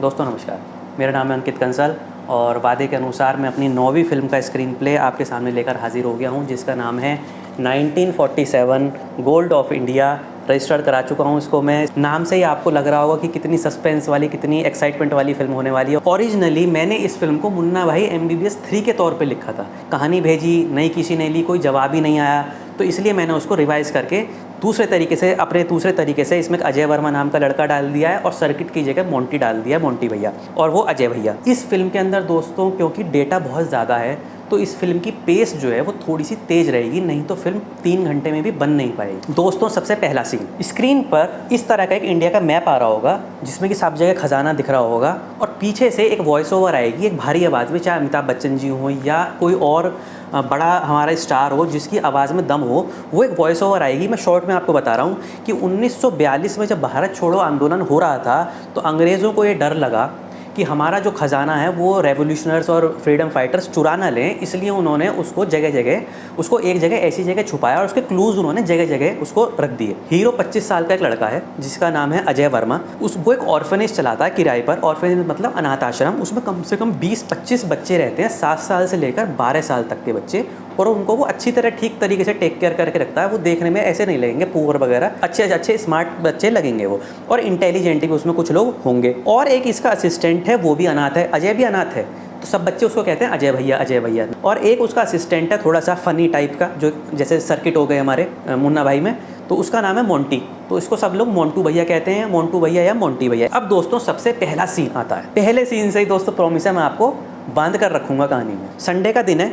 दोस्तों नमस्कार, मेरा नाम है अंकित कंसल और वादे के अनुसार मैं अपनी 9वीं फ़िल्म का स्क्रीन प्ले आपके सामने लेकर हाज़िर हो गया हूँ, जिसका नाम है 1947 गोल्ड ऑफ इंडिया। रजिस्टर्ड करा चुका हूँ इसको मैं। नाम से ही आपको लग रहा होगा कि कितनी सस्पेंस वाली, कितनी एक्साइटमेंट वाली फ़िल्म होने वाली है। ओरिजिनली मैंने इस फिल्म को मुन्ना भाई MBBS 3 के तौर पे लिखा था। कहानी भेजी, नहीं किसी ने ली, कोई जवाब ही नहीं आया, तो इसलिए मैंने उसको रिवाइज़ करके दूसरे तरीके से इसमें अजय वर्मा नाम का लड़का डाल दिया है और सर्किट की जगह मोंटी डाल दिया है, मोंटी भैया, और वो अजय भैया। इस फिल्म के अंदर दोस्तों क्योंकि डेटा बहुत ज़्यादा है तो इस फिल्म की पेस जो है वो थोड़ी सी तेज़ रहेगी, नहीं तो फिल्म 3 घंटे में भी बन नहीं पाएगी। दोस्तों सबसे पहला सीन, स्क्रीन पर इस तरह का एक इंडिया का मैप आ रहा होगा जिसमें कि सब जगह खजाना दिख रहा होगा और पीछे से एक वॉइस ओवर आएगी एक भारी आवाज़ में, चाहे अमिताभ बच्चन जी हो या कोई और बड़ा हमारा स्टार हो जिसकी आवाज़ में दम हो, वो एक वॉइस ओवर आएगी। मैं शॉर्ट में आपको बता रहा हूँ कि 1942 में जब भारत छोड़ो आंदोलन हो रहा था तो अंग्रेज़ों को ये डर लगा कि हमारा जो ख़जाना है वो रेवोल्यूशनर्स और फ्रीडम फाइटर्स चुरा ना लें, इसलिए उन्होंने उसको एक जगह ऐसी जगह छुपाया और उसके क्लूज़ उन्होंने जगह जगह उसको रख दिए। हीरो 25 साल का एक लड़का है जिसका नाम है अजय वर्मा। वो एक ऑर्फनेज चलाता है किराए पर। ऑर्फनेज मतलब अनाथ आश्रम। उसमें कम से कम 20-25 बच्चे रहते हैं, 7 साल से लेकर 12 साल तक के बच्चे, और उनको वो अच्छी तरह ठीक तरीके से टेक केयर करके रखता है। वो देखने में ऐसे नहीं लगेंगे पुअर वगैरह, अच्छे स्मार्ट बच्चे लगेंगे वो, और इंटेलिजेंट भी उसमें कुछ लोग होंगे। और एक इसका असिस्टेंट है, वो भी अनाथ है, अजय भी अनाथ है, तो सब बच्चे उसको कहते हैं अजय भैया अजय भैया। और एक उसका असिस्टेंट है थोड़ा सा फ़नी टाइप का, जो जैसे सर्किट हो गए हमारे मुन्ना भाई में, तो उसका नाम है मोंटी, तो इसको सब लोग मोंटू भैया कहते हैं, मोंटू भैया या मोंटी भैया। अब दोस्तों सबसे पहला सीन आता है। पहले सीन से ही दोस्तों प्रॉमिस है मैं आपको बांध कर रखूँगा कहानी में। संडे का दिन है,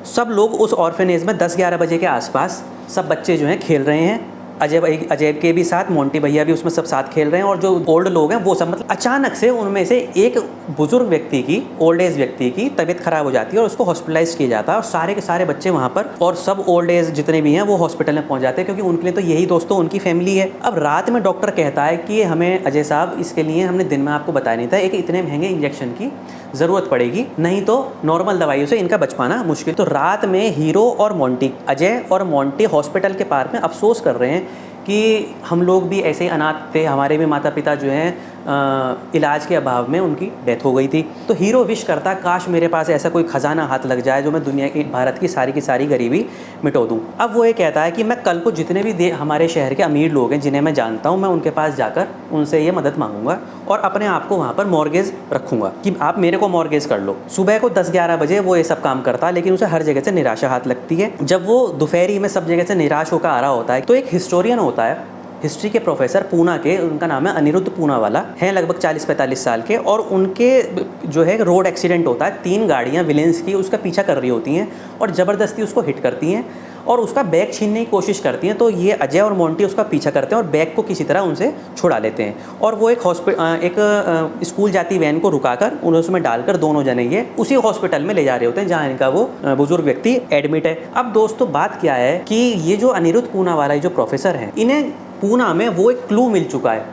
सब लोग उस ऑर्फनेज में 10-11 बजे के आसपास सब बच्चे जो हैं खेल रहे हैं। अजय के भी साथ मोंटी भैया भी उसमें सब साथ खेल रहे हैं, और जो ओल्ड लोग हैं वो सब, मतलब अचानक से उनमें से एक बुजुर्ग व्यक्ति की, ओल्ड एज व्यक्ति की तबीयत खराब हो जाती है और उसको हॉस्पिटलाइज किया जाता है, और सारे के सारे बच्चे वहाँ पर और सब ओल्ड एज जितने भी हैं वो हॉस्पिटल में पहुँच जाते हैं, क्योंकि उनके लिए तो यही दोस्तों उनकी फैमिली है। अब रात में डॉक्टर कहता है कि हमें अजय साहब, इसके लिए हमने दिन में आपको बताया नहीं था, एक इतने महंगे इंजेक्शन की ज़रूरत पड़ेगी, नहीं तो नॉर्मल दवाइयों से इनका बच पाना मुश्किल। तो रात में हीरो और मोंटी, अजय और मोंटी हॉस्पिटल के पार्क में अफसोस कर रहे हैं कि हम लोग भी ऐसे ही अनाथ थे, हमारे भी माता पिता जो हैं इलाज के अभाव में उनकी डेथ हो गई थी। तो हीरो विश करता है काश मेरे पास ऐसा कोई ख़जाना हाथ लग जाए जो मैं दुनिया की, भारत की सारी गरीबी मिटो दूँ। अब वो ये कहता है कि मैं कल को जितने भी हमारे शहर के अमीर लोग हैं जिन्हें मैं जानता हूँ, मैं उनके पास जाकर उनसे ये मदद मांगूंगा और अपने आप को वहाँ पर मॉर्गेज रखूँगा कि आप मेरे को मॉर्गेज कर लो। सुबह को 10-11 बजे वो ये सब काम करता है, लेकिन उसे हर जगह से निराशा हाथ लगती है। जब वो दोपहरी में सब जगह से निराश होकर आ रहा होता है तो एक हिस्टोरियन होता है, हिस्ट्री के प्रोफेसर पूना के, उनका नाम है अनिरुद्ध पूनावाला, हैं लगभग 40-45 साल के, और उनके जो है रोड एक्सीडेंट होता है। 3 गाड़ियाँ विलेंस की उसका पीछा कर रही होती हैं और ज़बरदस्ती उसको हिट करती हैं और उसका बैग छीनने की कोशिश करती हैं। तो ये अजय और मोंटी उसका पीछा करते हैं और बैग को किसी तरह उनसे छुड़ा लेते हैं, और वो एक स्कूल जाती वैन को रुकाकर उन्हें उसमें डालकर दोनों जने ये उसी हॉस्पिटल में ले जा रहे होते हैं जहाँ इनका वो बुजुर्ग व्यक्ति एडमिट है। अब दोस्तों बात क्या है कि ये जो अनिरुद्ध पूनावाला जो प्रोफेसर हैं, इन्हें पूना में वो एक क्लू मिल चुका है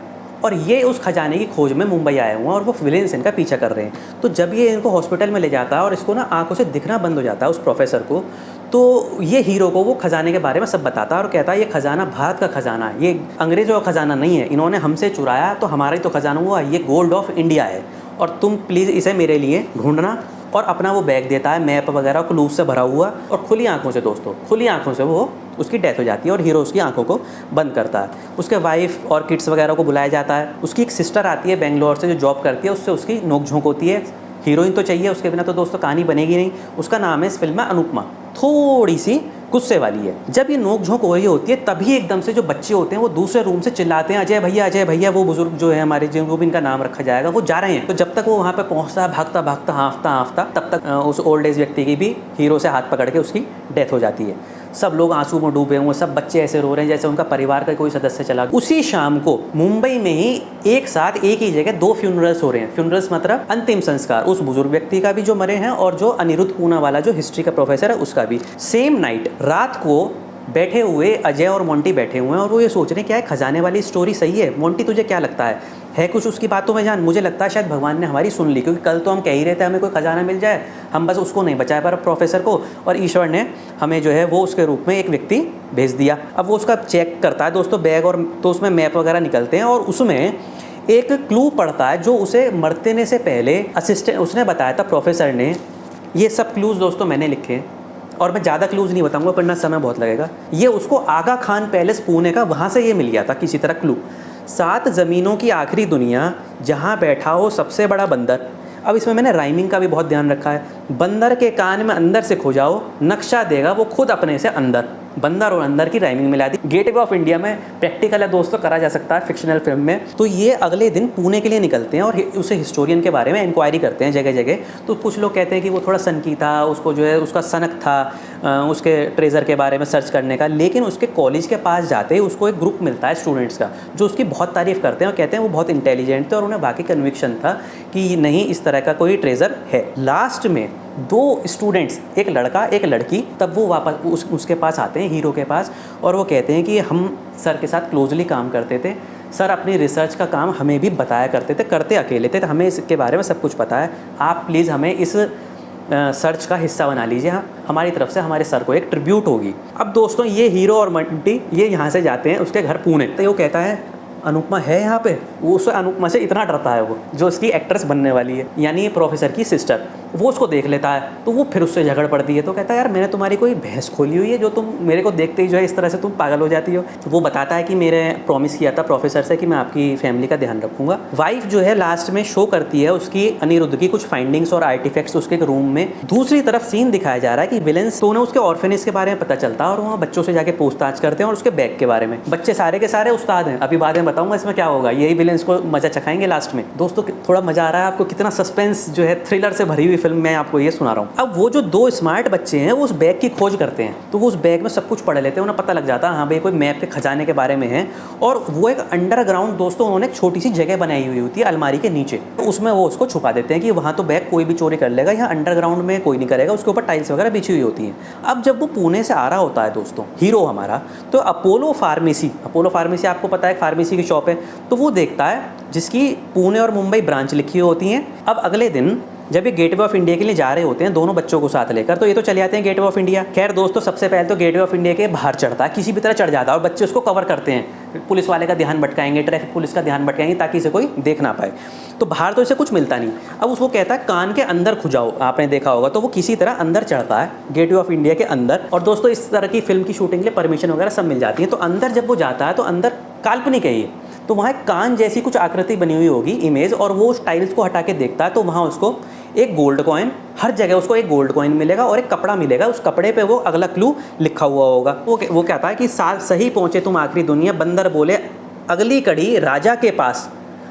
और ये उस खजाने की खोज में मुंबई आए हुए हैं और वो विलेंस इनका पीछा कर रहे हैं। तो जब ये इनको हॉस्पिटल में ले जाता है और इसको ना आंखों से दिखना बंद हो जाता है उस प्रोफेसर को, तो ये हीरो को वो खजाने के बारे में सब बताता है और कहता है ये खजाना भारत का खजाना है, ये अंग्रेज़ों का खजाना नहीं है, इन्होंने हमसे चुराया तो हमारा ही तो खजाना हुआ, ये गोल्ड ऑफ इंडिया है और तुम प्लीज़ इसे मेरे लिए ढूंढना। और अपना वो बैग देता है मैप वगैरह क्लूज से भरा हुआ, और खुली आंखों से दोस्तों, खुली आंखों से वो उसकी डेथ हो जाती है और हीरो उसकी आंखों को बंद करता है। उसके वाइफ और किड्स वगैरह को बुलाया जाता है। उसकी एक सिस्टर आती है बेंगलोर से जो जॉब करती है, उससे उसकी नोक झोंक होती है। हीरोइन तो चाहिए, उसके बिना तो दोस्तों कहानी बनेगी नहीं। उसका नाम है इस फिल्म में अनुपमा, थोड़ी सी गुस्से वाली है। जब ये नोक झोंक हो रही होती है तभी एकदम से जो बच्चे होते हैं वो दूसरे रूम से चिल्लाते हैं अजय भैया, वो बुजुर्ग जो है हमारे, जिनको भी इनका नाम रखा जाएगा, वो जा रहे हैं। तो जब तक वो वहाँ पे पहुँचता है भागता भागता हाँफता, तब तक उस ओल्ड एज व्यक्ति की भी हीरो से हाथ पकड़ के उसकी डेथ हो जाती है। सब लोग आंसू में डूबे हुए, सब बच्चे ऐसे रो रहे हैं जैसे उनका परिवार का कोई सदस्य चला गया। उसी शाम को मुंबई में ही एक साथ एक ही जगह 2 फ्यूनरल्स हो रहे हैं। फ्यूनरल्स मतलब अंतिम संस्कार, उस बुजुर्ग व्यक्ति का भी जो मरे हैं और जो अनिरुद्ध पूनावाला जो हिस्ट्री का प्रोफेसर है उसका भी। सेम नाइट रात को बैठे हुए अजय और मोंटी बैठे हुए हैं और वो ये सोच रहे हैं क्या है खजाने वाली स्टोरी सही है। मोंटी तुझे क्या लगता है कुछ उसकी बातों में जान? मुझे लगता है शायद भगवान ने हमारी सुन ली, क्योंकि कल तो हम कह ही रहे थे हमें कोई खजाना मिल जाए, हम बस उसको नहीं बचाए पर प्रोफेसर को, और ईश्वर ने हमें जो है वो उसके रूप में एक व्यक्ति भेज दिया। अब वो उसका चेक करता है दोस्तों बैग, और तो उसमें मैप वगैरह निकलते हैं और उसमें एक क्लू पड़ता है जो उसे मरने से पहले असिस्टेंट उसने बताया था, प्रोफेसर ने। ये सब क्लूज़ दोस्तों मैंने लिखे हैं और मैं ज़्यादा क्लूज़ नहीं बताऊंगा वरना समय बहुत लगेगा। ये उसको आगा खान पैलेस पुणे का, वहाँ से ये मिल गया था किसी तरह क्लू। 7 ज़मीनों की आखिरी दुनिया, जहाँ बैठा हो सबसे बड़ा बंदर। अब इसमें मैंने राइमिंग का भी बहुत ध्यान रखा है। बंदर के कान में अंदर से खो जाओ, नक्शा देगा वो खुद अपने से अंदर। बंदर और अंदर की राइमिंग मिला दी। गेटवे ऑफ इंडिया में प्रैक्टिकल है दोस्तों, करा जा सकता है फिक्शनल फिल्म में। तो ये अगले दिन पुणे के लिए निकलते हैं और उसे हिस्टोरियन के बारे में इंक्वायरी करते हैं जगह जगह। तो कुछ लोग कहते हैं कि वो थोड़ा सनकी था, उसको जो है उसका सनक था उसके ट्रेजर के बारे में सर्च करने का। लेकिन उसके कॉलेज के पास जाते ही उसको एक ग्रुप मिलता है स्टूडेंट्स का, जो उसकी बहुत तारीफ़ करते हैं और कहते हैं वो बहुत इंटेलिजेंट थे और उन्हें बाकी कन्विक्शन था कि नहीं, इस तरह का कोई ट्रेजर है। लास्ट में 2 स्टूडेंट्स, एक लड़का एक लड़की, तब वो वापस उसके पास आते हैं, हीरो के पास, और वो कहते हैं कि हम सर के साथ क्लोजली काम करते थे, सर अपनी रिसर्च का काम हमें भी बताया करते थे, करते अकेले थे, तो हमें इसके बारे में सब कुछ पता है, आप प्लीज़ हमें इस सर्च का हिस्सा बना लीजिए, हमारी तरफ से हमारे सर को एक ट्रिब्यूट होगी। अब दोस्तों ये हीरो और मंटी ये यहाँ से जाते हैं उसके घर पुणे। तो वो कहता है अनुपमा है यहाँ पे, वो उससे अनुपमा से इतना डरता है वो, जो उसकी एक्ट्रेस बनने वाली है, यानी ये प्रोफेसर की सिस्टर। वो उसको देख लेता है तो वो फिर उससे झगड़ पड़ती है। तो कहता है यार मैंने तुम्हारी कोई भैंस खोली हुई है जो तुम मेरे को देखते ही जो है इस तरह से तुम पागल हो जाती हो। तो वो बताता है कि मेरे प्रॉमिस किया था प्रोफेसर से कि मैं आपकी फैमिली का ध्यान रखूंगा। वाइफ जो है लास्ट में शो करती है उसकी अनिरुद्ध की कुछ फाइंडिंग्स और आर्टिफैक्ट्स उसके रूम में। दूसरी तरफ सीन दिखाया जा रहा है कि विलेंस तो उन्हें उसके ऑर्फेनेज के बारे में पता चलता है और वहाँ बच्चों से जाके पूछताछ करते हैं और उसके बैग के बारे में। बच्चे सारे के सारे उस्ताद हैं, अभी बाद में बताऊंगा इसमें क्या होगा। यही विलेंस को मजा चखाएंगे लास्ट में। दोस्तों थोड़ा मजा आ रहा है आपको, कितना सस्पेंस जो है थ्रिलर से भरी हुई फिल्म मैं आपको ये सुना रहा हूँ। अब वो जो 2 स्मार्ट बच्चे हैं वो उस बैग की खोज करते हैं, तो वो उस बैग में सब कुछ पढ़ लेते हैं, उन्हें पता लग जाता है हाँ भाई कोई मैप के खजाने के बारे में है। और वो एक अंडरग्राउंड दोस्तों उन्होंने एक छोटी सी जगह बनाई हुई होती है अलमारी के नीचे, तो उसमें वो उसको छुपा देते हैं कि वहाँ तो बैग कोई भी चोरी कर लेगा, यहाँ अंडरग्राउंड में कोई नहीं करेगा। उसके ऊपर टाइल्स वगैरह बिछी हुई होती हैं। अब जब वो पुणे से आ रहा होता है दोस्तों हीरो हमारा, तो अपोलो फार्मेसी आपको पता है फार्मेसी की शॉप है, तो वो देखता है जिसकी पुणे और मुंबई ब्रांच लिखी होती हैं। अब अगले दिन जब ये गेटवे ऑफ इंडिया के लिए जा रहे होते हैं दोनों बच्चों को साथ लेकर, तो ये तो चले जाते हैं गेटवे ऑफ इंडिया। खैर दोस्तों सबसे पहले तो गेटवे ऑफ इंडिया के बाहर चढ़ता है, किसी भी तरह चढ़ जाता है और बच्चे उसको कवर करते हैं। पुलिस वाले का ध्यान भटकाएंगे, ट्रैफिक पुलिस का ध्यान भटकाएंगे ताकि इसे कोई देख ना पाए। तो बाहर तो इसे कुछ मिलता नहीं। अब उसको कहता है कान के अंदर खुजाओ, आपने देखा होगा। तो वो किसी तरह अंदर चढ़ता है गेटवे ऑफ इंडिया के अंदर। और दोस्तों इस तरह की फिल्म की शूटिंग के लिए परमिशन वगैरह सब मिल जाती है। तो अंदर जब वो जाता है तो अंदर काल्पनिक है ये, तो वहाँ कान जैसी कुछ आकृति बनी हुई होगी इमेज, और वो उस टाइल्स को हटा के देखता है तो वहाँ उसको एक गोल्ड कॉइन, हर जगह उसको एक गोल्ड कॉइन मिलेगा और एक कपड़ा मिलेगा। उस कपड़े पे वो अगला क्लू लिखा हुआ होगा। वो कहता है कि सही पहुँचे तुम आखिरी दुनिया। बंदर बोले अगली कड़ी राजा के पास,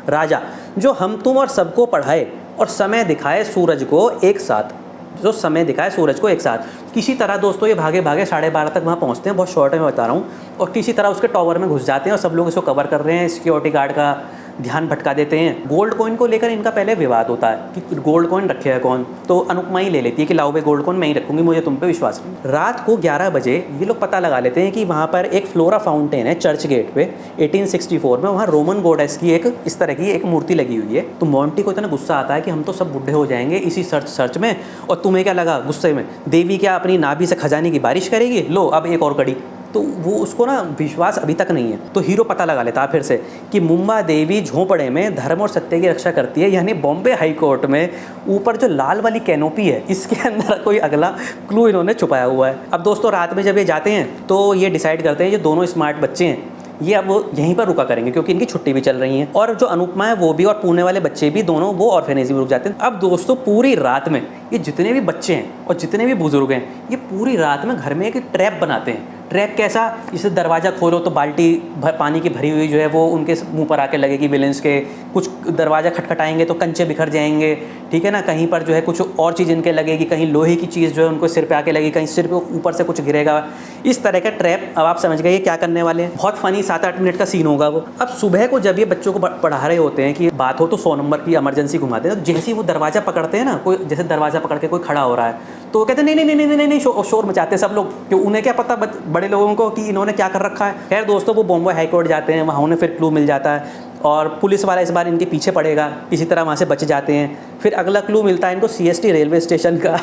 राजा जो हम तुम और सबको पढ़ाए और समय दिखाए सूरज को एक साथ, जो समय दिखाए सूरज को एक साथ। किसी तरह दोस्तों ये भागे 12:30 तक वहाँ पहुँचते हैं, बहुत शॉर्ट में बता रहा हूँ, और किसी तरह उसके टॉवर में घुस जाते हैं और सब लोग इसको कवर कर रहे हैं, सिक्योरिटी गार्ड का ध्यान भटका देते हैं। गोल्ड कॉइन को लेकर इनका पहले विवाद होता है कि गोल्ड कॉइन रखे है कौन, तो अनुपमा ही ले लेती है कि लाओ भाई गोल्ड कॉइन मैं ही रखूँगी, मुझे तुम पे विश्वास नहीं। रात को 11 बजे ये लोग पता लगा लेते हैं कि वहाँ पर एक फ्लोरा फाउंटेन है चर्च गेट पे 1864 में, वहाँ रोमन गॉडेस की एक इस तरह की एक मूर्ति लगी हुई है। तो मोंटी को इतना गुस्सा आता है कि हम तो सब बुढ़े हो जाएंगे इसी सर्च में, और तुम्हें क्या लगा गुस्से में देवी क्या अपनी नाभि से खजाने की बारिश करेगी, लो अब एक और कड़ी। तो वो उसको ना विश्वास अभी तक नहीं है। तो हीरो पता लगा लेता है फिर से कि मुंबा देवी झोंपड़े में धर्म और सत्य की रक्षा करती है, यानी बॉम्बे हाई कोर्ट में ऊपर जो लाल वाली कैनोपी है इसके अंदर कोई अगला क्लू इन्होंने छुपाया हुआ है। अब दोस्तों रात में जब ये जाते हैं तो ये डिसाइड करते हैं ये दोनों स्मार्ट बच्चे हैं ये अब यहीं पर रुका करेंगे क्योंकि इनकी छुट्टी भी चल रही है, और जो अनुपमा है वो भी और पुणे वाले बच्चे भी दोनों वो ऑर्फेनेज में रुक जाते हैं। अब दोस्तों पूरी रात में ये जितने भी बच्चे हैं और जितने भी बुजुर्ग हैं ये पूरी रात में घर में एक ट्रैप बनाते हैं। ट्रैप कैसा, जैसे दरवाज़ा खोलो तो बाल्टी पानी की भरी हुई जो है वो उनके मुंह पर आके लगेगी विलेंस के, कुछ दरवाज़ा खटखटाएंगे तो कंचे बिखर जाएंगे, ठीक है ना, कहीं पर जो है कुछ और चीज़ इनके लगेगी, कहीं लोहे की चीज़ जो है उनको सिर पे आके लगेगी, कहीं सिर पे ऊपर से कुछ गिरेगा, इस तरह का ट्रैप। अब आप समझ गए ये क्या करने वाले हैं। बहुत फनी 7-8 मिनट का सीन होगा वो। अब सुबह को जब ये बच्चों को पढ़ा रहे होते हैं कि बात हो तो 100 नंबर की इमरजेंसी घुमाते हैं, तो जैसे ही वो दरवाज़ा पकड़ते हैं ना, कोई जैसे दरवाज़ा पकड़ के कोई खड़ा हो रहा है तो वो कहते हैं नहीं, शोर मचाते हैं सब लोग, क्यों उन्हें क्या पता बड़े लोगों को कि इन्होंने क्या कर रखा है। खैर दोस्तों वो बॉम्बे हाई कोर्ट जाते हैं, वहाँ उन्हें फिर क्लू मिल जाता है और पुलिस वाला इस बार इनके पीछे पड़ेगा, किसी तरह वहाँ से बच जाते हैं। फिर अगला क्लू मिलता है इनको CST रेलवे स्टेशन का।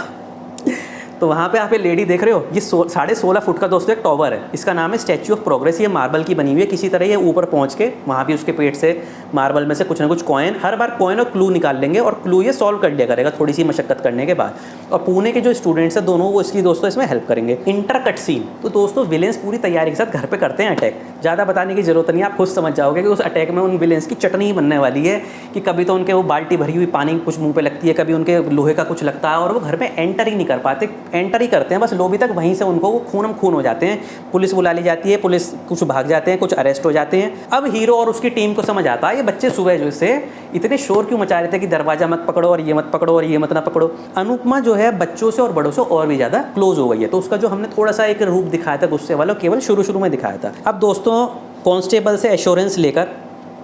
तो वहाँ पे आप ये लेडी देख रहे हो, ये 16.5 फुट का दोस्तों एक टॉवर है, इसका नाम है स्टैच्यू ऑफ प्रोग्रेस। ये मार्बल की बनी हुई है, किसी तरह ये ऊपर पहुँच के वहाँ भी उसके पेट से मार्बल में से कुछ ना कुछ कॉइन, हर बार कॉइन और क्लू निकाल लेंगे और क्लू ये सॉल्व कर लिया करेगा थोड़ी सी मशक्कत करने के बाद। और पुणे के जो स्टूडेंट्स हैं दोनों, वो इसकी दोस्तों इसमें हेल्प करेंगे। इंटर कट सीन, तो दोस्तों विलेंस पूरी तैयारी के साथ घर पे करते हैं अटैक। ज़्यादा बताने की जरूरत नहीं है, आप खुद समझ जाओगे कि उस अटैक में उन विलेंस की चटनी बनने वाली है कि कभी तो उनके वो बाल्टी भरी हुई पानी कुछ मुंह पे लगती है, कभी उनके लोहे का कुछ लगता है और वो घर में एंटर ही नहीं कर पाते। एंटर ही करते हैं बस लॉबी तक, वहीं से उनको वो खूनम खून हो जाते हैं। पुलिस बुला ली जाती है, पुलिस कुछ भाग जाते हैं, कुछ अरेस्ट हो जाते हैं। अब हीरो और उसकी टीम को समझ आता है ये बच्चे सुबह जो से इतने शोर क्यों मचा रहे थे कि दरवाजा मत पकड़ो और ये मत पकड़ो और ये मत ना पकड़ो। अनुपमा जो है बच्चों से और बड़ों से और भी ज़्यादा क्लोज हो गई है, तो उसका जो हमने थोड़ा सा एक रूप दिखाया था गुस्से वाला, केवल शुरू में दिखाया था। अब दोस्तों कांस्टेबल से एश्योरेंस लेकर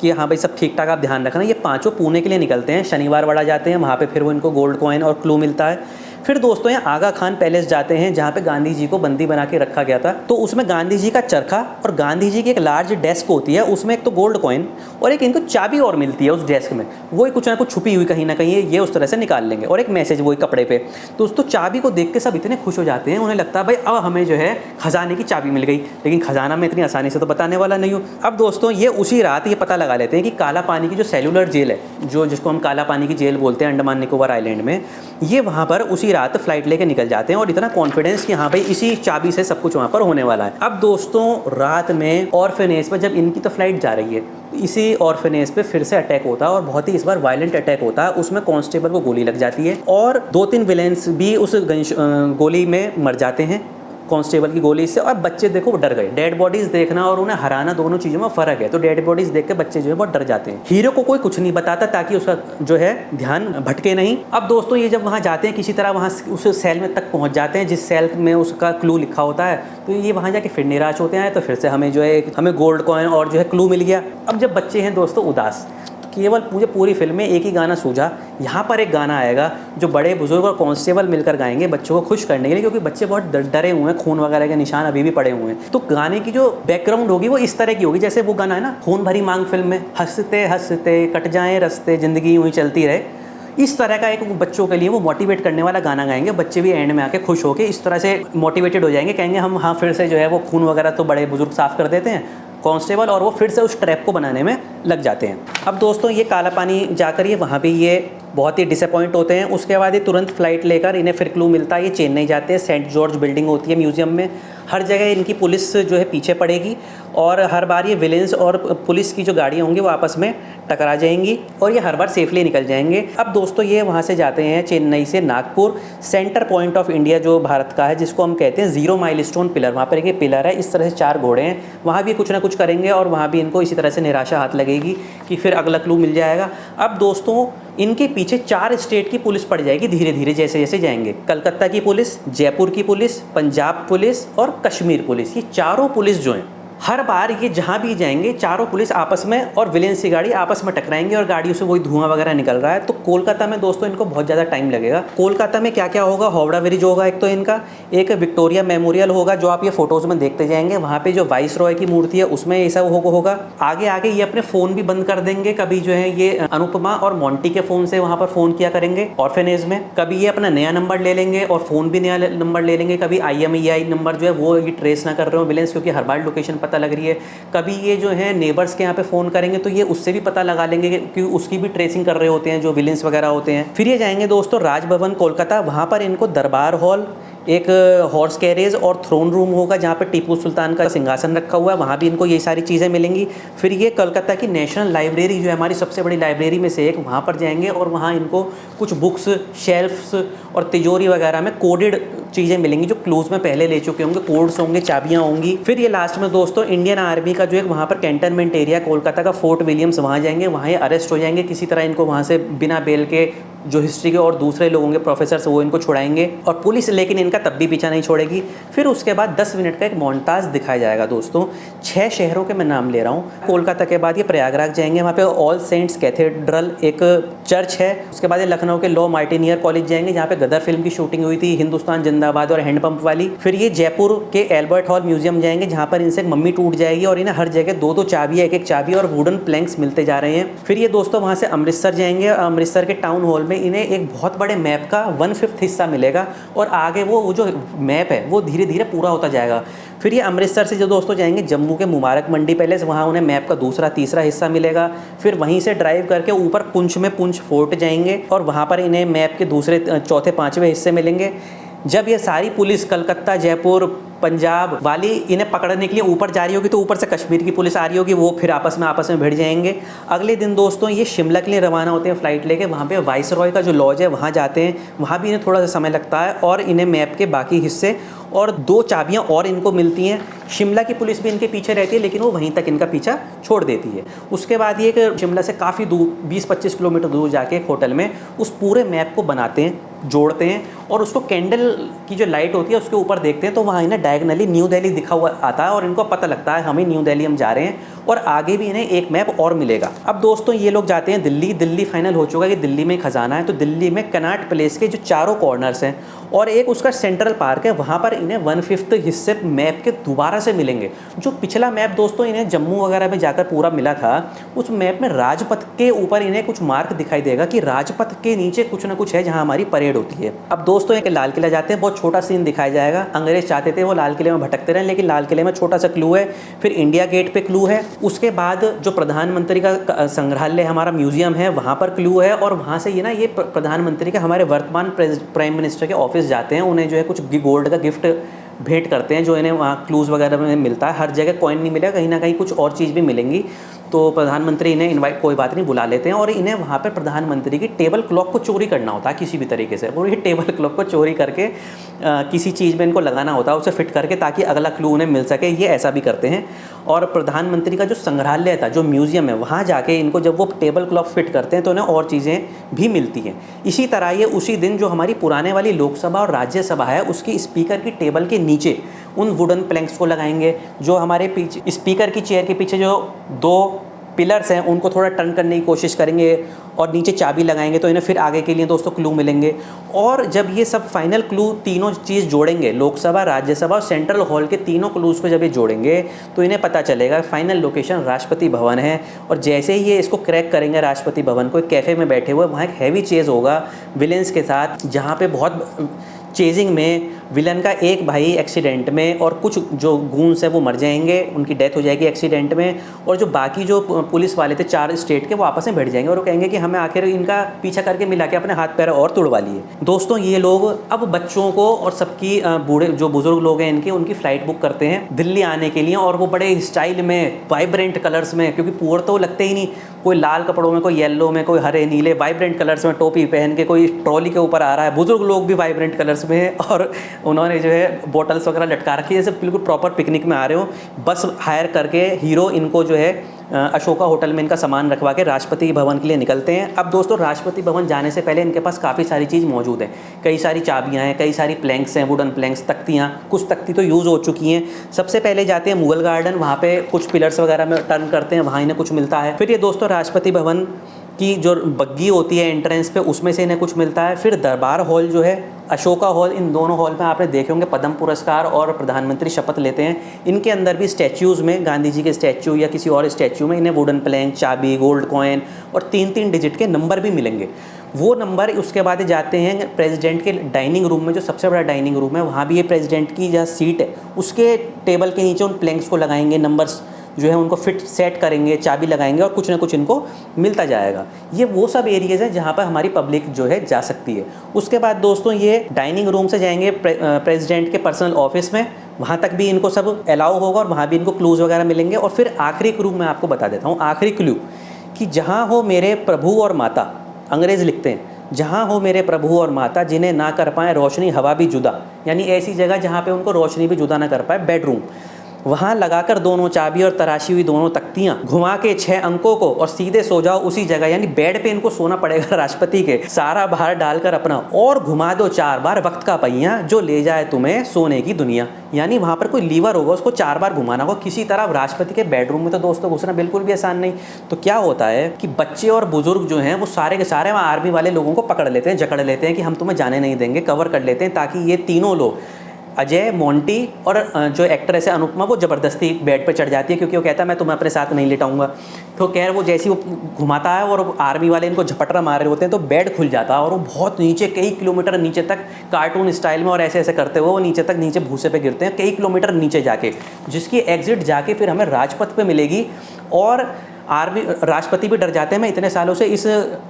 कि हाँ भाई सब ठीक ठाक आप ध्यान रखना, ये पांचों पुणे के लिए निकलते हैं। शनिवार वाड़ा जाते हैं, वहाँ पे फिर वो इनको गोल्ड कॉइन और क्लू मिलता है। फिर दोस्तों यहाँ आगा खान पैलेस जाते हैं जहाँ पे गांधी जी को बंदी बना के रखा गया था। तो उसमें गांधी जी का चरखा और गांधी जी की एक लार्ज डेस्क होती है, उसमें एक तो गोल्ड कॉइन और एक इनको चाबी और मिलती है उस डेस्क में, वही कुछ ना कुछ छुपी हुई कहीं ना कहीं ये उस तरह से निकाल लेंगे, और एक मैसेज वही कपड़े पे। दोस्तों चाबी को देख के सब इतने खुश हो जाते हैं, उन्हें लगता है भाई अब हमें जो है खजाने की चाबी मिल गई। लेकिन खजाना में इतनी आसानी से तो बताने वाला नहीं हूँ। अब दोस्तों ये उसी रात ये पता लगा लेते हैं कि काला पानी की जो सेलुलर जेल है, जो जिसको हम काला पानी की जेल बोलते हैं अंडमान निकोबार आइलैंड में, ये वहाँ पर उसी रात फ्लाइट लेके निकल जाते हैं और इतना कॉन्फिडेंस कि हाँ भाई इसी चाबी से सब कुछ वहाँ पर होने वाला है। अब दोस्तों रात में ऑर्फेनेज पर जब इनकी तो फ्लाइट जा रही है, इसी ऑर्फेनेज पे फिर से अटैक होता है और बहुत ही इस बार वायलेंट अटैक होता है। उसमें कांस्टेबल को गोली लग जाती है और 2-3 विलेंस भी उस गोली में मर जाते हैं, कांस्टेबल की गोली से। और बच्चे देखो वो डर गए। डेड बॉडीज देखना और उन्हें हराना दोनों चीज़ों में फ़र्क है, तो डेड बॉडीज देख के बच्चे जो है बहुत डर जाते हैं। हीरो को कोई कुछ नहीं बताता ताकि उसका जो है ध्यान भटके नहीं। अब दोस्तों ये जब वहाँ जाते हैं किसी तरह वहाँ उस सेल में तक पहुँच जाते हैं जिस सेल में उसका क्लू लिखा होता है, तो ये वहाँ जाके फिर निराश होते हैं। तो फिर से हमें जो है हमें गोल्ड कॉइन और जो है क्लू मिल गया। अब जब बच्चे हैं दोस्तों उदास, केवल मुझे पूरी फिल्म में एक ही गाना सूझा। यहाँ पर एक गाना आएगा जो बड़े बुजुर्ग और कांस्टेबल मिलकर गाएंगे बच्चों को खुश करने के लिए, क्योंकि बच्चे बहुत डरे हुए हैं, खून वगैरह के निशान अभी भी पड़े हुए हैं। तो गाने की जो बैकग्राउंड होगी वो इस तरह की होगी जैसे वो गाना है ना खून भरी मांग फिल्म में, हंसते हंसते कट जाएं रस्ते जिंदगी यूँ ही चलती रहे। इस तरह का एक बच्चों के लिए वो मोटिवेट करने वाला गाना गाएंगे। बच्चे भी एंड में आके खुश होकर इस तरह से मोटिवेटेड हो जाएंगे, कहेंगे हम हाँ फिर से जो है वो खून वगैरह तो बड़े बुजुर्ग साफ़ कर देते हैं कांस्टेबल, और वो फिर से उस ट्रैप को बनाने में लग जाते हैं। अब दोस्तों ये काला पानी जाकर ये वहाँ पे ये बहुत ही डिसअपॉइंट होते हैं। उसके बाद ये तुरंत फ्लाइट लेकर इन्हें फिर क्लू मिलता है, ये चेन्नई जाते हैं। सेंट जॉर्ज बिल्डिंग होती है म्यूजियम में, हर जगह इनकी पुलिस जो है पीछे पड़ेगी और हर बार ये विलेंस और पुलिस की जो गाड़ियाँ होंगी वो आपस में टकरा जाएंगी और ये हर बार सेफली निकल जाएंगे। अब दोस्तों ये वहाँ से जाते हैं चेन्नई से Nagpur, centre point of India जो भारत का है, जिसको हम कहते हैं 0 माइलस्टोन पिलर। वहाँ पर एक पिलर है, इस तरह से 4 घोड़े हैं, वहाँ भी कुछ ना कुछ करेंगे और वहाँ भी इनको इसी तरह से निराशा हाथ लगेगी कि फिर अगला क्लू मिल जाएगा। अब दोस्तों इनके पीछे 4 स्टेट की पुलिस पड़ जाएगी धीरे धीरे जैसे जैसे जाएंगे। कलकत्ता की पुलिस, जयपुर की पुलिस, पंजाब पुलिस और कश्मीर पुलिस, ये चारों पुलिस जो हैं हर बार ये जहाँ भी जाएंगे चारों पुलिस आपस में और विलेंस की गाड़ी आपस में टकराएंगे और गाड़ियों से वही धुआं वगैरह निकल रहा है। तो कोलकाता में दोस्तों इनको बहुत ज़्यादा टाइम लगेगा। कोलकाता में क्या क्या होगा, हावड़ा ब्रिज होगा एक तो इनका, एक विक्टोरिया मेमोरियल होगा जो आप ये फोटोज़ में देखते जाएंगे, वहाँ पे जो वाइस रॉय की मूर्ति है उसमें ये सब होगा। आगे आगे ये अपने फ़ोन भी बंद कर देंगे, कभी जो है ये अनुपमा और मोंटी के फ़ोन से वहाँ पर फ़ोन किया करेंगे ऑर्फेनेज में, कभी ये अपना नया नंबर ले लेंगे और फ़ोन भी नया नंबर ले लेंगे, कभी IMEI नंबर जो है वो ये ट्रेस ना कर रहे हो विलेंस, क्योंकि हर बार लोकेशन पता लग रही है। कभी ये जो है नेबर्स के यहाँ पे फ़ोन करेंगे तो ये उससे भी पता लगा लेंगे क्योंकि उसकी भी ट्रेसिंग कर रहे होते हैं जो विलेंस वगैरह होते हैं। फिर ये जाएंगे दोस्तों राजभवन कोलकाता, वहाँ पर इनको दरबार हॉल, एक हॉर्स कैरेज और थ्रोन रूम होगा जहाँ पे टीपू सुल्तान का सिंहासन रखा हुआ है, वहाँ भी इनको ये सारी चीज़ें मिलेंगी। फिर ये कलकत्ता की नेशनल लाइब्रेरी जो है हमारी सबसे बड़ी लाइब्रेरी में से एक, वहाँ पर जाएंगे और वहाँ इनको कुछ बुक्स, शेल्फ्स और तिजोरी वगैरह में कोडेड चीज़ें मिलेंगी जो क्लूज में पहले ले चुके होंगे, कोड्स होंगे, चाबियाँ होंगी। फिर ये लास्ट में दोस्तों इंडियन आर्मी का जो एक वहाँ पर कैंटनमेंट एरिया कोलकाता का फोर्ट विलियम्स, वहाँ जाएंगे, वहाँ ये अरेस्ट हो जाएंगे किसी तरह, इनको वहाँ से बिना बेल के जो हिस्ट्री के और दूसरे लोग होंगे प्रोफेसर्स वो इनको छुड़ाएंगे और पुलिस लेकिन इनका तब भी पीछा नहीं छोड़ेगी। फिर उसके बाद 10 मिनट का एक मोन्टाज दिखाया जाएगा दोस्तों। 6 शहरों के मैं नाम ले रहा हूँ। कोलकाता के बाद ये प्रयागराज जाएंगे, वहाँ पे ऑल सेंट्स कैथेड्रल एक चर्च है। उसके बाद ये लखनऊ के लॉ मार्टिनियर कॉलेज जाएंगे जहाँ पे गदर फिल्म की शूटिंग हुई थी, हिंदुस्तान जिंदाबाद जिंदाबाद और हैंडपंप वाली। फिर ये जयपुर के एल्बर्ट हॉल म्यूजियम जाएंगे जहाँ पर इनसे मम्मी टूट जाएगी और इन्हें हर जगह 2-2 चाबियाँ, एक चाबी और वुडन प्लैंक्स मिलते जा रहे हैं। फिर ये दोस्तों वहाँ से अमृतसर जाएंगे। अमृतसर के टाउन हॉल में इन्हें एक बहुत बड़े मैप का 1/5 हिस्सा मिलेगा और आगे वो जो मैप है वो धीरे धीरे पूरा होता जाएगा। फिर ये अमृतसर से जो दोस्तों जाएंगे जम्मू के मुबारक मंडी पैलेस, वहाँ उन्हें मैप का दूसरा तीसरा हिस्सा मिलेगा। फिर वहीं से ड्राइव करके ऊपर पुंछ में पुंछ फोर्ट जाएंगे और वहाँ पर इन्हें मैप के दूसरे चौथे पाँचवें हिस्से मिलेंगे। जब ये सारी पुलिस कलकत्ता, जयपुर, पंजाब वाली इन्हें पकड़ने के लिए ऊपर जा रही होगी तो ऊपर से कश्मीर की पुलिस आ रही होगी, वो फिर आपस में भिड़ जाएंगे। अगले दिन दोस्तों ये शिमला के लिए रवाना होते हैं फ़्लाइट लेके। वहाँ पे वाइसरॉय का जो लॉज है वहाँ जाते हैं, वहाँ भी इन्हें थोड़ा सा समय लगता है और इन्हें मैप के बाकी हिस्से और 2 चाबियाँ और इनको मिलती हैं। शिमला की पुलिस भी इनके पीछे रहती है लेकिन वो वहीं तक इनका पीछा छोड़ देती है। उसके बाद ये शिमला से काफ़ी दूर 20-25 किलोमीटर दूर जाके एक होटल में उस पूरे मैप को बनाते हैं, जोड़ते हैं और उसको कैंडल की जो लाइट होती है उसके ऊपर देखते हैं तो वहाँ इन्हें डायगनली न्यू दिल्ली दिखा हुआ आता है और इनको पता लगता है हमें न्यू दिल्ली हम जा रहे हैं और आगे भी इन्हें एक मैप और मिलेगा। अब दोस्तों ये लोग जाते हैं दिल्ली फाइनल हो चुका है कि दिल्ली में खजाना है, तो दिल्ली में कनॉट प्लेस के जो चारों कॉर्नर्स हैं और एक उसका सेंट्रल पार्क है, वहाँ पर इन्हें 1/5 हिस्से मैप के दोबारा से मिलेंगे। जो पिछला मैप दोस्तों इन्हें जम्मू वगैरह में जाकर पूरा मिला था, उस मैप में राजपथ के ऊपर इन्हें कुछ मार्क दिखाई देगा कि राजपथ के नीचे कुछ ना कुछ है जहाँ हमारी परेड होती है। अब दोस्तों एक लाल किला जाते हैं, बहुत छोटा सीन दिखाया जाएगा। अंग्रेज चाहते थे वो लाल किले में भटकते रहे लेकिन लाल किले में छोटा सा क्लू है। फिर इंडिया गेट पे क्लू है। उसके बाद जो प्रधानमंत्री का संग्रहालय हमारा म्यूजियम है वहाँ पर क्लू है और वहाँ से ये प्रधानमंत्री के हमारे वर्तमान प्राइम मिनिस्टर के ऑफिस जाते हैं, उन्हें जो है कुछ गोल्ड का गिफ्ट भेंट करते हैं जो इन्हें वहाँ क्लूज़ वगैरह में मिलता है। हर जगह कॉइन नहीं मिलेगा, कहीं ना कहीं कुछ और चीज़ भी मिलेंगी। तो प्रधानमंत्री इन्हें इनवाइट, कोई बात नहीं, बुला लेते हैं और इन्हें वहाँ पर प्रधानमंत्री की टेबल क्लॉक को चोरी करना होता है किसी भी तरीके से। और ये टेबल क्लॉक को चोरी करके किसी चीज़ में इनको लगाना होता है, उसे फिट करके, ताकि अगला क्लू उन्हें मिल सके। ये ऐसा भी करते हैं। और प्रधानमंत्री का जो संग्रहालय था, जो म्यूज़ियम है, वहाँ जाके इनको जब वो टेबल क्लॉक फिट करते हैं तो उन्हें और चीज़ें भी मिलती हैं। इसी तरह ये उसी दिन जो हमारी पुराने वाली लोकसभा और राज्यसभा है उसकी स्पीकर की टेबल के नीचे उन वुडन प्लैंक्स को लगाएंगे। जो हमारे पीछे स्पीकर की चेयर के पीछे जो 2 पिलर्स हैं उनको थोड़ा टर्न करने की कोशिश करेंगे और नीचे चाबी लगाएंगे तो इन्हें फिर आगे के लिए दोस्तों क्लू मिलेंगे। और जब ये सब फाइनल क्लू तीनों चीज़ जोड़ेंगे, लोकसभा, राज्यसभा और सेंट्रल हॉल के तीनों क्लूज़ को जब ये जोड़ेंगे तो इन्हें पता चलेगा फाइनल लोकेशन राष्ट्रपति भवन है। और जैसे ही ये इसको क्रैक करेंगे राष्ट्रपति भवन को, एक कैफ़े में बैठे हुए, वहाँ एक हैवी चेज़ होगा विलेंस के साथ, जहाँ पे बहुत चेजिंग में विलन का एक भाई एक्सीडेंट में और कुछ जो गूंस है वो मर जाएंगे, उनकी डेथ हो जाएगी एक्सीडेंट में। और जो बाकी जो पुलिस वाले थे 4 स्टेट के, वो आपस में भिड़ जाएंगे और वो कहेंगे कि हमें आखिर इनका पीछा करके मिला के अपने हाथ पैर और तुड़वा लिए। दोस्तों ये लोग अब बच्चों को और सबकी बूढ़े जो बुजुर्ग लोग हैं इनकी, उनकी फ़्लाइट बुक करते हैं दिल्ली आने के लिए। और वो बड़े स्टाइल में, वाइब्रेंट कलर्स में, क्योंकि पुअर तो लगते ही नहीं, कोई लाल कपड़ों में, कोई येलो में, कोई हरे नीले, वाइब्रेंट कलर्स में टोपी पहन के कोई ट्रॉली के ऊपर आ रहा है। बुजुर्ग लोग भी वाइब्रेंट कलर्स में हैं और उन्होंने जो है बोटल्स वगैरह लटका रखी है, जैसे बिल्कुल प्रॉपर पिकनिक में आ रहे हो। बस हायर करके हीरो इनको जो है अशोका होटल में इनका सामान रखवा के राष्ट्रपति भवन के लिए निकलते हैं। अब दोस्तों राष्ट्रपति भवन जाने से पहले इनके पास काफ़ी सारी चीज़ मौजूद है। कई सारी चाबियां हैं, कई सारी प्लैंक्स हैं, वुडन प्लैंक्स, तख्तियाँ, कुछ तख्ती तो यूज़ हो चुकी हैं। सबसे पहले जाते हैं मुगल गार्डन, वहाँ पे कुछ पिलर्स वगैरह में टर्न करते हैं, वहाँ इन्हें कुछ मिलता है। फिर ये दोस्तों राष्ट्रपति भवन की जो बग्गी होती है एंट्रेंस पे, उसमें से इन्हें कुछ मिलता है। फिर दरबार हॉल जो है, अशोका हॉल, इन दोनों हॉल में आपने देखे होंगे पद्म पुरस्कार और प्रधानमंत्री शपथ लेते हैं। इनके अंदर भी स्टैच्यूज़ में, गांधी जी के स्टैच्यू या किसी और स्टैच्यू में, इन्हें वुडन प्लैंक, चाबी, गोल्ड कॉइन और 3-3 डिजिट के नंबर भी मिलेंगे। वो नंबर उसके बाद जाते हैं प्रेसिडेंट के डाइनिंग रूम में, जो सबसे बड़ा डाइनिंग रूम है, वहाँ भी ये प्रेसिडेंट की जहाँ सीट है उसके टेबल के नीचे उन प्लैंक्स को लगाएंगे, नंबर्स जो है उनको फिट सेट करेंगे, चाबी लगाएंगे और कुछ ना कुछ इनको मिलता जाएगा। ये वो सब एरियाज़ हैं जहाँ पर हमारी पब्लिक जो है जा सकती है। उसके बाद दोस्तों ये डाइनिंग रूम से जाएंगे प्रेसिडेंट के पर्सनल ऑफिस में, वहाँ तक भी इनको सब अलाउ होगा और वहाँ भी इनको क्लूज़ वगैरह मिलेंगे। और फिर आखिरी क्लू मैं आपको बता देता हूँ, आखिरी क्लू कि जहाँ हो मेरे प्रभु और माता, अंग्रेज़ लिखते हैं, जहाँ हो मेरे प्रभु और माता, जिन्हें ना कर पाए रोशनी हवा भी जुदा, यानी ऐसी जगह जहाँ पे उनको रोशनी भी जुदा ना कर पाए, बेडरूम। वहाँ लगाकर दोनों चाबी और तराशी हुई दोनों तख्तियाँ, घुमा के 6 अंकों को और सीधे सो जाओ उसी जगह, यानी बेड पे इनको सोना पड़ेगा राष्ट्रपति के। सारा बाहर डालकर अपना और घुमा दो 4 बार वक्त का पहिया, जो ले जाए तुम्हें सोने की दुनिया। यानी वहाँ पर कोई लीवर होगा, उसको 4 बार घुमाना होगा किसी तरह। राष्ट्रपति के बेडरूम में तो दोस्तों घुसना बिल्कुल भी आसान नहीं। तो क्या होता है कि बच्चे और बुजुर्ग जो हैं वो सारे के सारे वहाँ आर्मी वाले लोगों को पकड़ लेते हैं, जकड़ लेते हैं कि हम तुम्हें जाने नहीं देंगे, कवर कर लेते हैं, ताकि ये तीनों लोग, अजय, मोंटी और जो एक्ट्रेस है अनुपमा, वो ज़बरदस्ती बेड पर चढ़ जाती है, क्योंकि वो कहता है मैं तुम्हें अपने साथ नहीं लेटाऊंगा। तो खैर वो जैसे ही वो घुमाता है और आर्मी वाले इनको झपटरा मार रहे होते हैं, तो बेड खुल जाता है और वो बहुत नीचे, कई किलोमीटर नीचे तक कार्टून स्टाइल में और ऐसे ऐसे करते हुए वो नीचे भूसे पे गिरते हैं, कई किलोमीटर नीचे जाके, जिसकी एग्जिट जाके फिर हमें राजपथ पे मिलेगी। और आर्मी, राष्ट्रपति भी डर जाते हैं, मैं इतने सालों से इस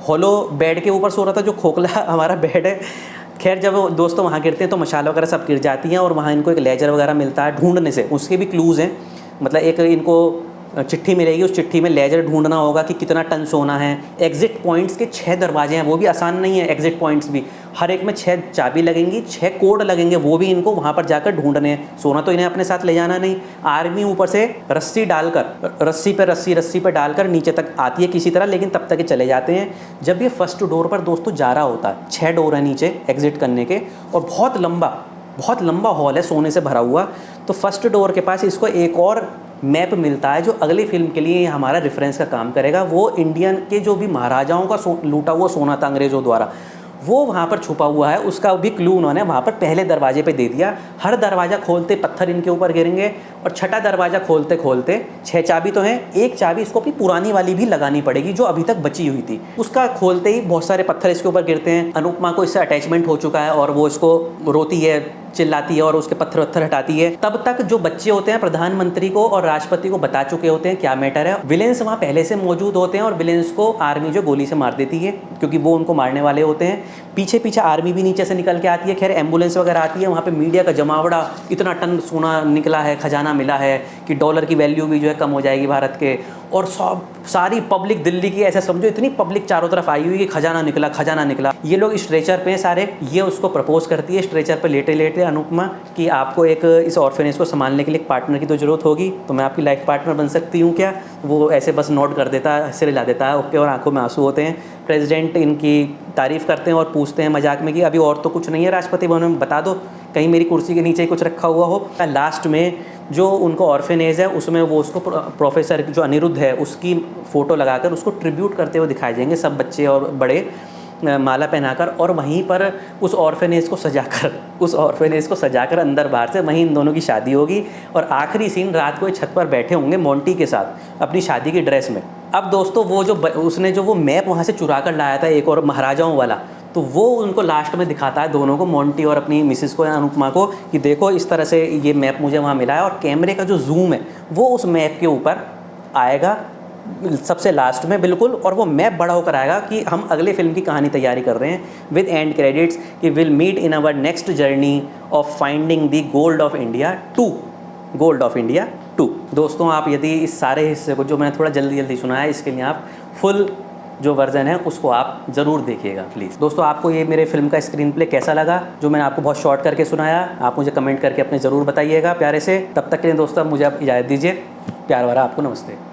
हॉलो बेड के ऊपर सो रहा था, जो खोखला हमारा बेड है। खैर जब दोस्तों वहाँ गिरते हैं तो मशाल वगैरह सब गिर जाती हैं और वहाँ इनको एक लेजर वगैरह मिलता है ढूंढने से, उसके भी क्लूज़ हैं। मतलब एक इनको चिट्ठी मिलेगी, उस चिट्ठी में लेजर ढूंढना होगा कि कितना टन सोना है। एग्जिट पॉइंट्स के 6 दरवाजे हैं, वो भी आसान नहीं है। एग्जिट पॉइंट्स भी हर एक में 6 चाबी लगेंगी, 6 कोड लगेंगे, वो भी इनको वहाँ पर जाकर ढूंढने हैं। सोना तो इन्हें अपने साथ ले जाना नहीं। आर्मी ऊपर से रस्सी डालकर, रस्सी पे डालकर नीचे तक आती है किसी तरह, लेकिन तब तक ये चले जाते हैं। जब ये फर्स्ट डोर पर दोस्तों जा रहा होता है, 6 डोर है नीचे एग्जिट करने के, और बहुत लंबा हॉल है सोने से भरा हुआ। तो फर्स्ट डोर के पास इसको एक और मैप मिलता है, जो अगली फिल्म के लिए हमारा रेफरेंस का काम करेगा। वो इंडियन के जो भी महाराजाओं का लूटा हुआ सोना था अंग्रेज़ों द्वारा, वो वहाँ पर छुपा हुआ है। उसका भी क्लू उन्होंने वहाँ पर पहले दरवाजे पे दे दिया। हर दरवाज़ा खोलते पत्थर इनके ऊपर गिरेंगे, और छठा दरवाज़ा खोलते 6 चाबी तो हैं, एक चाबी इसको अपनी पुरानी वाली भी लगानी पड़ेगी जो अभी तक बची हुई थी। उसका खोलते ही बहुत सारे पत्थर इसके ऊपर गिरते हैं। अनुपमा को इससे अटैचमेंट हो चुका है और वो इसको रोती है, चिल्लाती है और उसके पत्थर हटाती है। तब तक जो बच्चे होते हैं प्रधानमंत्री को और राष्ट्रपति को बता चुके होते हैं क्या मैटर है। विलेंस वहाँ पहले से मौजूद होते हैं और विलेंस को आर्मी जो गोली से मार देती है, क्योंकि वो उनको मारने वाले होते हैं। पीछे आर्मी भी नीचे से निकल के आती है। खैर एम्बुलेंस वगैरह आती है। वहाँ पे मीडिया का जमावड़ा, इतना टन सोना निकला है, खजाना मिला है कि डॉलर की वैल्यू भी जो है कम हो जाएगी भारत के। और सारी पब्लिक दिल्ली की, ऐसा समझो इतनी पब्लिक चारों तरफ आई हुई कि खजाना निकला। ये लोग स्ट्रेचर पे सारे, ये उसको प्रपोज करती है स्ट्रेचर पे लेटे अनुपमा कि आपको एक इस ऑर्फेनेज को संभालने के लिए एक पार्टनर की तो ज़रूरत होगी, तो मैं आपकी लाइफ पार्टनर बन सकती हूँ क्या। वो ऐसे बस नोट कर देता है, सिर हिला देता है ओके, और आंखों में आंसू होते हैं। प्रेसिडेंट इनकी तारीफ़ करते हैं और पूछते हैं मजाक में कि अभी और तो कुछ नहीं है राष्ट्रपति भवन में, बता दो कहीं मेरी कुर्सी के नीचे ही कुछ रखा हुआ हो। लास्ट में जो उनको ऑर्फेनेज है उसमें वो उसको प्रोफेसर जो अनिरुद्ध है उसकी फ़ोटो लगाकर उसको ट्रिब्यूट करते हुए दिखाए जाएंगे, सब बच्चे और बड़े माला पहनाकर। और वहीं पर उस ऑर्फेनेज को सजाकर अंदर बाहर से वहीं इन दोनों की शादी होगी। और आखिरी सीन रात को छत पर बैठे होंगे मोंटी के साथ अपनी शादी की ड्रेस में। अब दोस्तों वो जो उसने जो वो मैप वहाँ से चुरा कर लाया था एक और महाराजाओं वाला, तो वो उनको लास्ट में दिखाता है दोनों को, मोंटी और अपनी मिसेस को या अनुपमा को, कि देखो इस तरह से ये मैप मुझे वहाँ मिला है। और कैमरे का जो जूम है वो उस मैप के ऊपर आएगा सबसे लास्ट में बिल्कुल, और वो मैप बड़ा होकर आएगा कि हम अगले फिल्म की कहानी तैयारी कर रहे हैं विद एंड क्रेडिट्स कि will meet in our next journey of finding the gold of India 2। दोस्तों आप यदि इस सारे हिस्से को जो मैंने थोड़ा जल्दी सुनाया, इसके लिए आप फुल जो वर्जन है उसको आप ज़रूर देखिएगा प्लीज़। दोस्तों आपको ये मेरे फिल्म का स्क्रीन प्ले कैसा लगा, जो मैंने आपको बहुत शॉर्ट करके सुनाया, आप मुझे कमेंट करके अपने ज़रूर बताइएगा प्यारे से। तब तक के लिए दोस्तों मुझे आप इजाज़त दीजिए। प्यार भरा आपको नमस्ते।